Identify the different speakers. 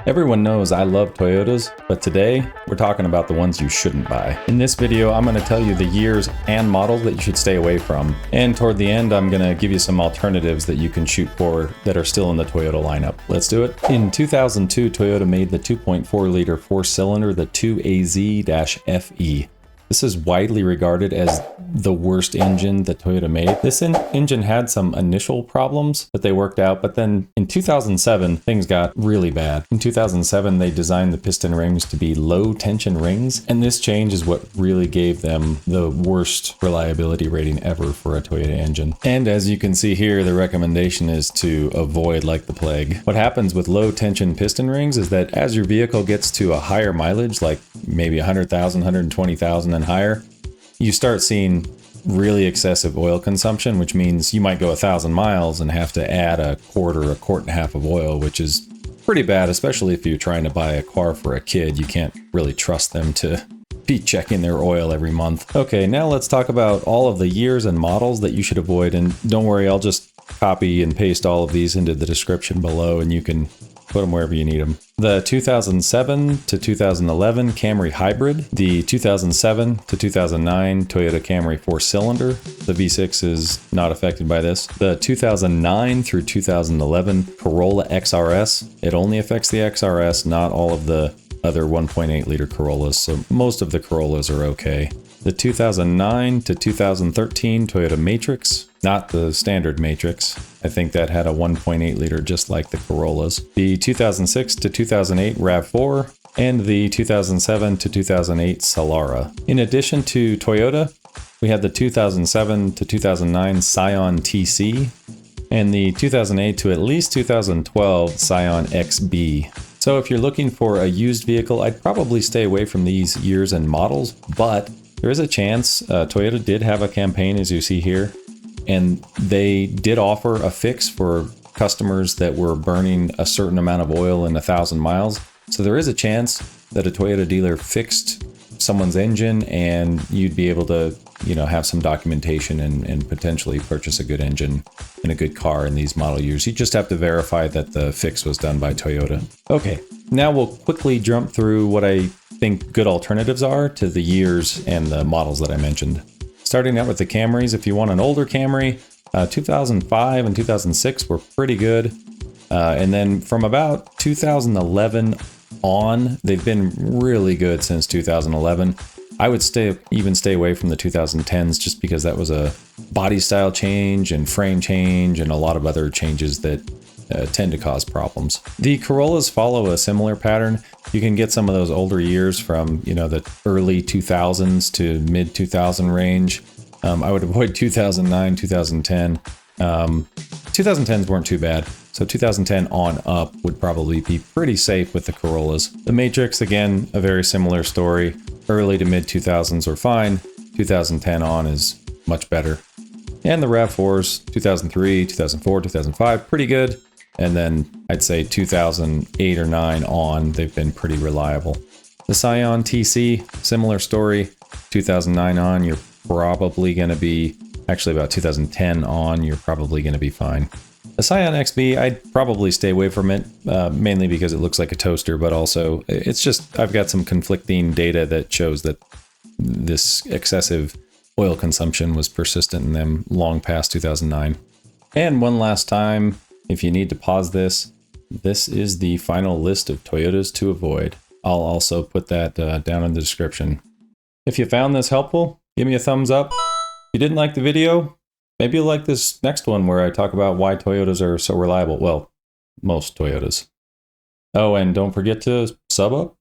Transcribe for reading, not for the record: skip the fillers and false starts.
Speaker 1: Everyone knows I love Toyotas, but today we're talking about the ones you shouldn't buy. In this video, I'm going to tell you the years and models that you should stay away from. And toward the end, I'm going to give you some alternatives that you can shoot for that are still in the Toyota lineup. Let's do it. In 2002, Toyota made the 2.4 liter four-cylinder, the 2AZ-FE. This is widely regarded as the worst engine that Toyota made. This engine had some initial problems that they worked out, but then in 2007, things got really bad. In 2007, they designed the piston rings to be low tension rings, and this change is what really gave them the worst reliability rating ever for a Toyota engine. And as you can see here, the recommendation is to avoid like the plague. What happens with low tension piston rings is that as your vehicle gets to a higher mileage, like maybe 100,000, 120,000 and higher, you start seeing really excessive oil consumption, which means you might go 1,000 miles and have to add a quart and a half of oil, which is pretty bad, especially if you're trying to buy a car for a kid. You can't really trust them to be checking their oil every month. Okay, now let's talk about all of the years and models that you should avoid. And don't worry, I'll just copy and paste all of these into the description below and you can put them wherever you need them. The 2007 to 2011 Camry Hybrid, the 2007 to 2009 Toyota Camry four-cylinder. The V6 is not affected by this. The 2009 through 2011 Corolla XRS. It only affects the XRS, not all of the other 1.8 liter Corollas, so most of the Corollas are okay. The 2009 to 2013 Toyota Matrix, not the standard Matrix. I think that had a 1.8 liter just like the Corollas. The 2006 to 2008 Rav4 and the 2007 to 2008 Solara. In addition to Toyota, we have the 2007 to 2009 Scion TC and the 2008 to at least 2012 Scion XB. So if you're looking for a used vehicle, I'd probably stay away from these years and models, but there is a chance. Toyota did have a campaign, as you see here, and they did offer a fix for customers that were burning a certain amount of oil in 1,000 miles. So there is a chance that a Toyota dealer fixed someone's engine and you'd be able to, have some documentation and potentially purchase a good engine and a good car in these model years. You just have to verify that the fix was done by Toyota. Okay, now we'll quickly jump through what I think good alternatives are to the years and the models that I mentioned. Starting out with the Camrys, if you want an older Camry, 2005 and 2006 were pretty good. And then from about 2011 on, they've been really good since 2011. I would stay away from the 2010s just because that was a body style change and frame change and a lot of other changes that tend to cause problems. The Corollas follow a similar pattern. You can get some of those older years from, the early 2000s to mid 2000 range. I would avoid 2009, 2010. 2010s weren't too bad. So 2010 on up would probably be pretty safe with the Corollas. The Matrix, again, a very similar story. Early to mid 2000s are fine. 2010 on is much better. And the Rav4s, 2003, 2004, 2005, pretty good. And then I'd say 2008 or 9 on, they've been pretty reliable. The Scion TC, similar story. 2009 on, you're probably going to be, actually about 2010 on, you're probably going to be fine. The Scion XB, I'd probably stay away from it, mainly because it looks like a toaster, but also it's just, I've got some conflicting data that shows that this excessive oil consumption was persistent in them long past 2009. And one last time, if you need to pause this, this is the final list of Toyotas to avoid. I'll also put that down in the description. If you found this helpful, give me a thumbs up. If you didn't like the video, maybe you'll like this next one where I talk about why Toyotas are so reliable. Well, most Toyotas. Oh, and don't forget to sub up.